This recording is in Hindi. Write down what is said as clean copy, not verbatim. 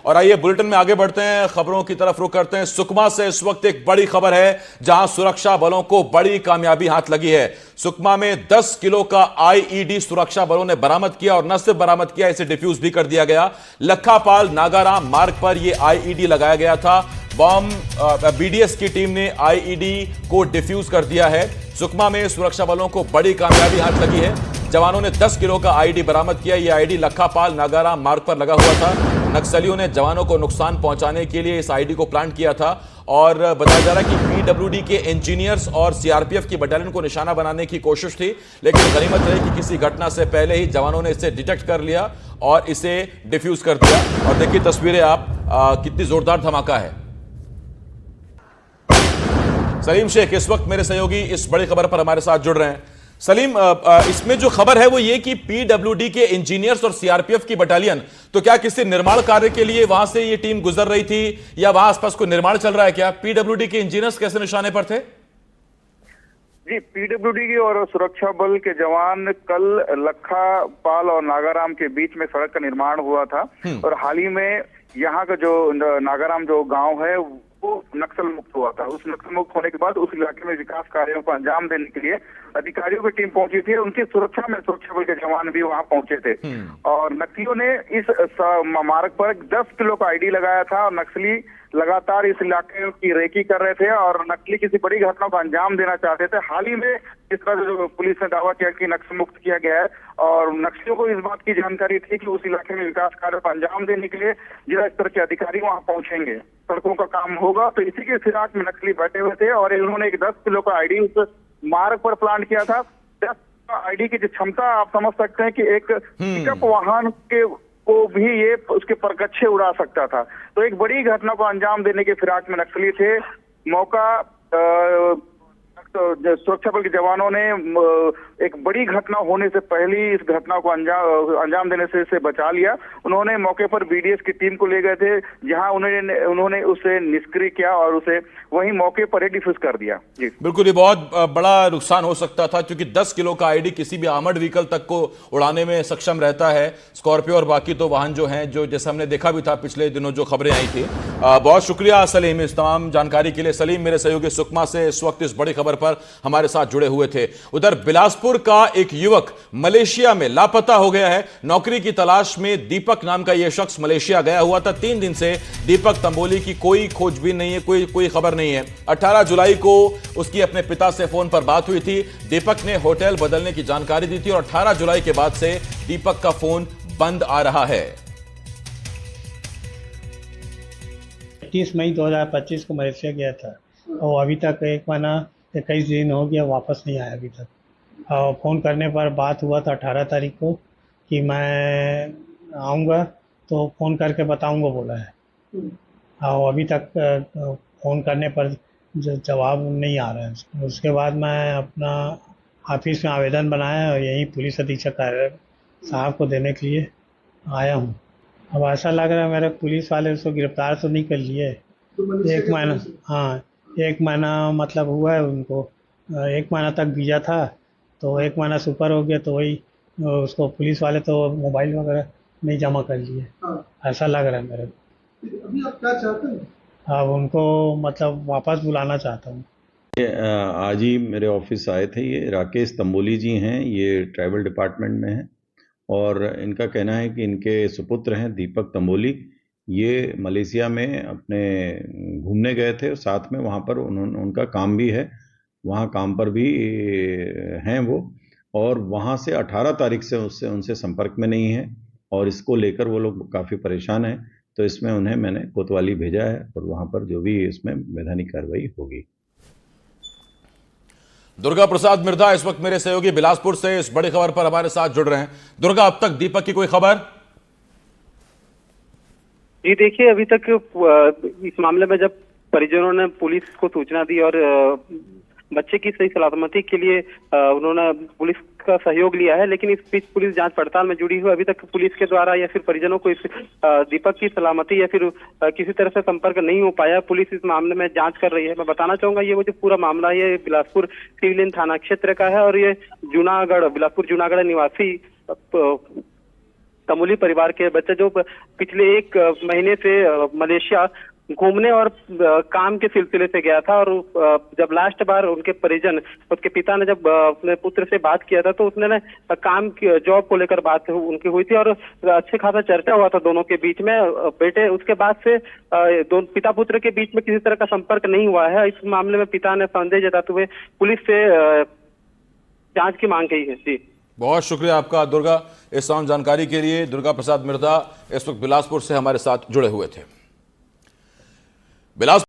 और आइए बुलेटिन में आगे बढ़ते हैं, खबरों की तरफ रुख करते हैं। सुकमा से इस वक्त एक बड़ी खबर है, जहां सुरक्षा बलों को बड़ी कामयाबी हाथ लगी है। सुकमा में 10 किलो का आईईडी सुरक्षा बलों ने बरामद किया, और न सिर्फ बरामद किया, इसे डिफ्यूज भी कर दिया गया। लखापाल नागाराम मार्ग पर यह आईईडी लगाया गया था। बॉम्ब बीडीएस की टीम ने आईईडी को डिफ्यूज कर दिया है। सुकमा में सुरक्षा बलों को बड़ी कामयाबी हाथ लगी है। जवानों ने 10 किलो का आईडी बरामद किया। यह आईडी लखापाल नागाराम मार्ग पर लगा हुआ था। नक्सलियों ने जवानों को नुकसान पहुंचाने के लिए इस आईडी को प्लांट किया था, और बताया जा रहा है कि पीडब्ल्यूडी के इंजीनियर्स और सीआरपीएफ की बटालियन को निशाना बनाने की कोशिश थी, लेकिन गनीमत रही कि किसी घटना से पहले ही जवानों ने इसे डिटेक्ट कर लिया और इसे डिफ्यूज कर दिया। और देखिए तस्वीरें आप, कितनी जोरदार धमाका है। सलीम शेख इस वक्त मेरे सहयोगी इस बड़ी खबर पर हमारे साथ जुड़ रहे हैं। सलीम, इसमें जो खबर है वो ये कि पीडब्ल्यूडी के इंजीनियर्स और सीआरपीएफ की बटालियन, तो क्या किसी निर्माण कार्य के लिए वहां से ये टीम गुजर रही थी, या वहां आसपास कोई निर्माण चल रहा है? क्या पीडब्ल्यूडी के इंजीनियर्स कैसे निशाने पर थे? जी, पीडब्ल्यूडी के और सुरक्षा बल के जवान कल लखापाल और नागाराम के बीच में सड़क का निर्माण हुआ था, और हाल ही में यहाँ का जो नागाराम जो गांव है वो नक्सल मुक्त हुआ था। उस नक्सल मुक्त होने के बाद उस इलाके में विकास कार्यों को अंजाम देने के लिए अधिकारियों की टीम पहुंची थी। उनकी सुरक्षा में सुरक्षा बल के जवान भी वहां पहुंचे थे, और नक्सलियों ने इस मार्ग पर 10 किलो का आईडी लगाया था, और नक्सली लगातार इस इलाके की रेकी कर रहे थे, और नक्सली किसी बड़ी घटना को अंजाम देना चाहते थे। हाल ही में जिस तरह से जो पुलिस ने दावा किया कि नक्सल मुक्त किया गया है, और नक्सलियों को इस बात की जानकारी थी कि उस इलाके में विकास कार्य को अंजाम देने के लिए जिला स्तर के अधिकारी वहां पहुंचेंगे, सड़कों का काम होगा। तो इसी के फिराक में नक्सली बैठे हुए थे, और इन्होंने एक 10 किलो का आईडी उस मार्ग पर प्लांट किया था। 10 आईडी की जो क्षमता आप समझ सकते हैं कि एक पिकअप वाहन के को भी ये उसके परकच्छे उड़ा सकता था। तो एक बड़ी घटना को अंजाम देने के फिराक में नक्सली थे। मौका सुरक्षा बल के जवानों ने एक बड़ी घटना होने से पहले इस घटना को अंजाम देने से इसे बचा लिया। उन्होंने मौके पर बीडीएस की टीम को ले गए थे, जहां उन्होंने उसे निष्क्रिय किया और उसे वहीं मौके पर ही डिफ्यूज कर दिया। जी बिल्कुल, ये बहुत बड़ा नुकसान हो सकता था, क्योंकि 10 किलो का आईडी किसी भी आर्मर्ड व्हीकल तक को उड़ाने में सक्षम रहता है। स्कॉर्पियो और बाकी तो वाहन जो हैं, जो जैसे हमने देखा भी था पिछले दिनों जो खबरें आई थी। बहुत शुक्रिया सलीम इस तमाम जानकारी के लिए। सलीम मेरे सहयोगी सुकमा से इस वक्त इस बड़ी खबर पर हमारे साथ जुड़े हुए थे। उधर बिलासपुर का एक युवक मलेशिया में लापता हो गया है। नौकरी की तलाश में दीपक नाम का यह शख्स मलेशिया गया हुआ था। 3 दिन से दीपक तंबोली की कोई खोजबीन नहीं है, कोई खबर नहीं है। 18 जुलाई को उसकी अपने पिता से फोन पर बात हुई थी। दीपक ने होटल बदलने की जानकारी दी थी, और 18 जुलाई के बाद से दीपक का फोन बंद आ रहा है। 31 मई 2025 को मलेशिया गया था, और अभी तक 1 महीना 21 दिन हो गया, वापस नहीं आया अभी तक। और फ़ोन करने पर बात हुआ था 18 तारीख को कि मैं आऊँगा तो फ़ोन करके बताऊँगा बोला है, और अभी तक फ़ोन करने पर जवाब नहीं आ रहा है। उसके बाद मैं अपना ऑफिस में आवेदन बनाया, और यहीं पुलिस अधीक्षक साहब को देने के लिए आया हूँ। अब ऐसा लग रहा है मेरे पुलिस वाले उसको गिरफ्तार तो नहीं कर लिए। 1 महीना, हाँ 1 महीना मतलब हुआ है उनको। 1 महीना तक वीज़ा था, तो 1 महीना से ऊपर हो गया, तो वही उसको पुलिस वाले तो मोबाइल वगैरह नहीं जमा कर लिए। ऐसा लग रहा है मेरे को। अभी आप क्या चाहते हैं? अब उनको मतलब वापस बुलाना चाहता हूँ। आज ही मेरे ऑफिस आए थे। ये राकेश तंबोली जी हैं, ये ट्राइबल डिपार्टमेंट में हैं, और इनका कहना है कि इनके सुपुत्र हैं दीपक तंबोली। ये मलेशिया में अपने घूमने गए थे, साथ में वहाँ पर उनका काम भी है, वहाँ काम पर भी हैं वो, और वहाँ से 18 तारीख से उनसे संपर्क में नहीं है, और इसको लेकर वो लोग काफ़ी परेशान हैं। तो इसमें उन्हें मैंने कोतवाली भेजा है, और वहाँ पर जो भी इसमें वैधानिक कार्रवाई होगी। दुर्गा प्रसाद मिर्धा इस वक्त मेरे सहयोगी बिलासपुर से इस बड़ी खबर पर हमारे साथ जुड़ रहे हैं। दुर्गा, अब तक दीपक की कोई खबर? जी देखिए, अभी तक इस मामले में जब परिजनों ने पुलिस को सूचना दी और बच्चे की सही सलामती के लिए उन्होंने पुलिस का सहयोग लिया है, लेकिन इस बीच पुलिस जांच पड़ताल में जुड़ी हुई। अभी तक पुलिस के द्वारा या फिर परिजनों को इस दीपक की सलामती या फिर किसी तरह से संपर्क नहीं हो पाया। पुलिस इस मामले में जांच कर रही है। मैं बताना चाहूंगा, ये वो जो पूरा मामला है ये बिलासपुर सिविलियन थाना क्षेत्र का है, और ये बिलासपुर जूनागढ़ निवासी तमोली परिवार के बच्चे जो पिछले 1 महीने से मलेशिया घूमने और काम के सिलसिले से गया था। और जब लास्ट बार उनके परिजन, उसके पिता ने जब अपने पुत्र से बात किया था तो उसने काम की जॉब को लेकर बात उनकी हुई थी और अच्छे खासा चर्चा हुआ था दोनों के बीच में। बेटे उसके बाद से दोनों पिता पुत्र के बीच में किसी तरह का संपर्क नहीं हुआ है। इस मामले में पिता ने संदेह जताते हुए पुलिस से जांच की मांग की है। जी, बहुत शुक्रिया आपका दुर्गा, इस तमाम जानकारी के लिए। दुर्गा प्रसाद मिर्जा इस वक्त बिलासपुर से हमारे साथ जुड़े हुए थे। बिलासपुर